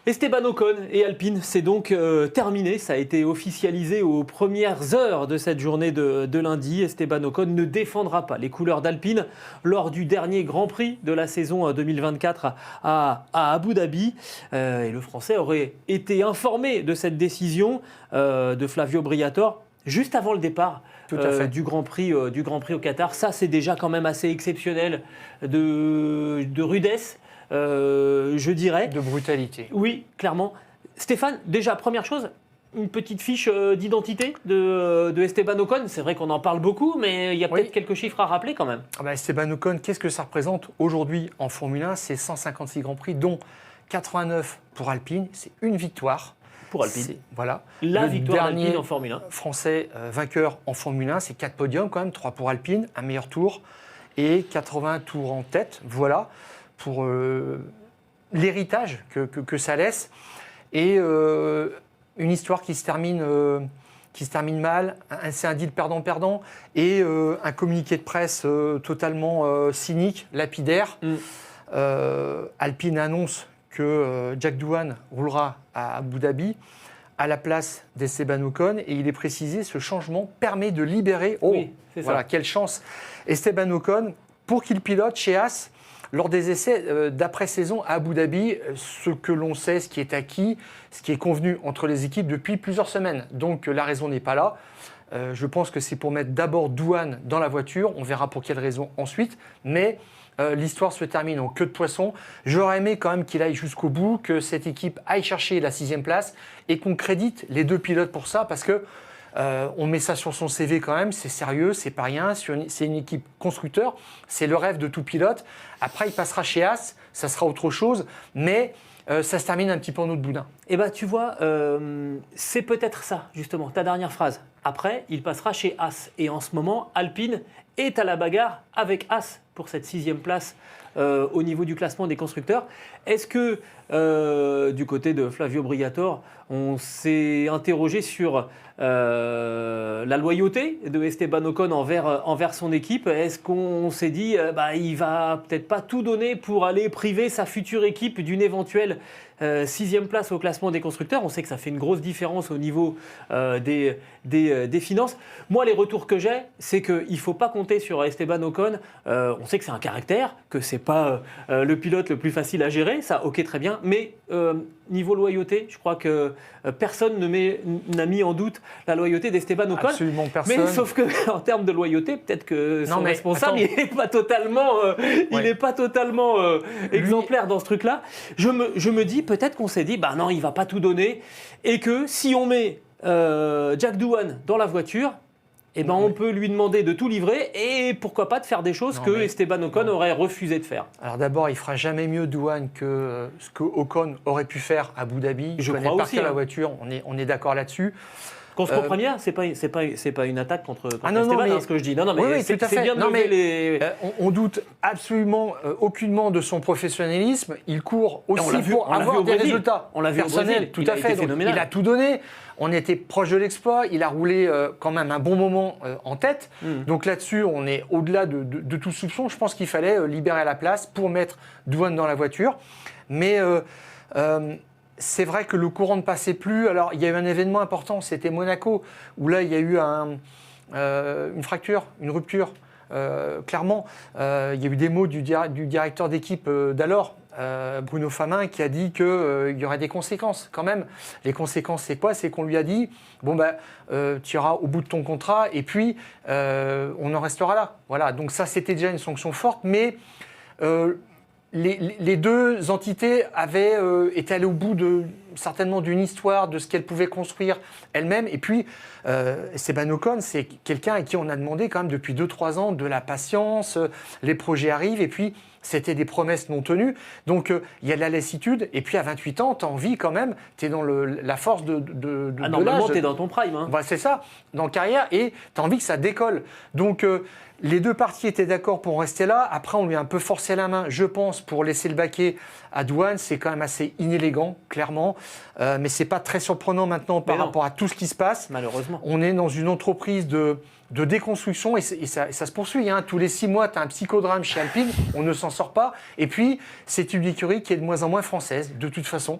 Esteban Ocon et Alpine, c'est donc terminé. Ça a été officialisé aux premières heures de cette journée de lundi. Esteban Ocon ne défendra pas les couleurs d'Alpine lors du dernier Grand Prix de la saison 2024 à Abu Dhabi. Et le Français aurait été informé de cette décision de Flavio Briatore juste avant le départ du Grand Prix au Qatar. Ça, c'est déjà quand même assez exceptionnel de rudesse. Je dirais. De brutalité. Oui, clairement. Stéphane, déjà, première chose, une petite fiche d'identité de Esteban Ocon. C'est vrai qu'on en parle beaucoup, mais il y a peut-être quelques chiffres à rappeler quand même. Esteban Ocon, qu'est-ce que ça représente aujourd'hui en Formule 1 ? C'est 156 Grands Prix, dont 89 pour Alpine. C'est une victoire. Pour Alpine. Voilà. La victoire d'Alpine en Formule 1. Français vainqueur en Formule 1, c'est 4 podiums quand même, 3 pour Alpine, un meilleur tour et 80 tours en tête. Voilà pour l'héritage que ça laisse. Et une histoire qui se termine mal, c'est un deal perdant-perdant, et un communiqué de presse totalement cynique, lapidaire. Alpine annonce que Jack Doohan roulera à Abu Dhabi à la place d'Esteban Ocon, et il est précisé, ce changement permet de libérer, quelle chance, Esteban Ocon pour qu'il pilote chez Haas lors des essais d'après-saison à Abu Dhabi, ce que l'on sait, ce qui est acquis, ce qui est convenu entre les équipes depuis plusieurs semaines. Donc la raison n'est pas là. Je pense que c'est pour mettre d'abord Doohan dans la voiture. On verra pour quelle raison ensuite. Mais l'histoire se termine en queue de poisson. J'aurais aimé quand même qu'il aille jusqu'au bout, que cette équipe aille chercher la 6e place et qu'on crédite les 2 pilotes pour ça, parce que on met ça sur son CV quand même, c'est sérieux, c'est pas rien, c'est une équipe constructeur, c'est le rêve de tout pilote. Après, il passera chez Haas, ça sera autre chose, mais ça se termine un petit peu en eau de boudin. Eh bien, tu vois, c'est peut-être ça, justement, ta dernière phrase. Après, il passera chez Haas. Et en ce moment, Alpine est à la bagarre avec Haas pour cette 6e place au niveau du classement des constructeurs. Est-ce que, du côté de Flavio Briatore, on s'est interrogé sur la loyauté de Esteban Ocon envers son équipe? Est-ce qu'on s'est dit il va peut-être pas tout donner pour aller priver sa future équipe d'une éventuelle 6e place au classement des constructeurs? On sait que ça fait une grosse différence au niveau des finances. Moi, les retours que j'ai, c'est qu'il ne faut pas compter sur Esteban Ocon. On sait que c'est un caractère, que ce n'est pas le pilote le plus facile à gérer, ça, ok, très bien, mais niveau loyauté, je crois que personne n'a mis en doute la loyauté d'Esteban Ocon. Absolument personne. Mais sauf qu'en termes de loyauté, peut-être que son responsable, il n'est pas totalement, exemplaire dans ce truc-là. Je me dis, peut-être qu'on s'est dit, non, il ne va pas tout donner, et que si on met Jack Doohan dans la voiture, on peut lui demander de tout livrer et pourquoi pas de faire des choses que Esteban Ocon aurait refusé de faire. Alors d'abord, il fera jamais mieux Doohan que ce que Ocon aurait pu faire à Abu Dhabi. Je crois aussi. La voiture, on est d'accord là-dessus. Qu'on se comprenne bien, c'est pas une attaque contre Esteban, ce que je dis. Non, mais tout à fait. Bien de lever les... On doute absolument aucunement de son professionnalisme. Il court aussi pour avoir des résultats personnels. Tout à fait. Il a tout donné. On était proche de l'exploit. Il a roulé quand même un bon moment en tête. Donc là-dessus, on est au-delà de tout soupçon. Je pense qu'il fallait libérer la place pour mettre Doohan dans la voiture. Mais c'est vrai que le courant ne passait plus. Alors, il y a eu un événement important, c'était Monaco, où là, il y a eu une fracture, une rupture. Clairement, il y a eu des mots du directeur d'équipe d'alors, Bruno Famin, qui a dit qu'il y aurait des conséquences quand même. Les conséquences, c'est quoi ? C'est qu'on lui a dit, tu iras au bout de ton contrat et puis on en restera là. Voilà, donc ça, c'était déjà une sanction forte, mais... Les deux entités avaient été allées au bout certainement d'une histoire, de ce qu'elles pouvaient construire elles-mêmes. Et puis, Esteban Ocon, c'est quelqu'un à qui on a demandé quand même depuis 2-3 ans de la patience, les projets arrivent, et puis c'était des promesses non tenues. Donc, il y a de la lassitude, et puis à 28 ans, tu as envie quand même, tu es dans la force de normalement, tu es dans ton prime. Hein. C'est ça, dans la carrière, et tu as envie que ça décolle. Donc, les deux parties étaient d'accord pour en rester là. Après, on lui a un peu forcé la main, je pense, pour laisser le baquet à Doohan. C'est quand même assez inélégant, clairement. Mais ce n'est pas très surprenant maintenant par rapport à tout ce qui se passe. Malheureusement. On est dans une entreprise de déconstruction et ça se poursuit. Hein. Tous les 6 mois, tu as un psychodrame chez Alpine. On ne s'en sort pas. Et puis, c'est une écurie qui est de moins en moins française, de toute façon.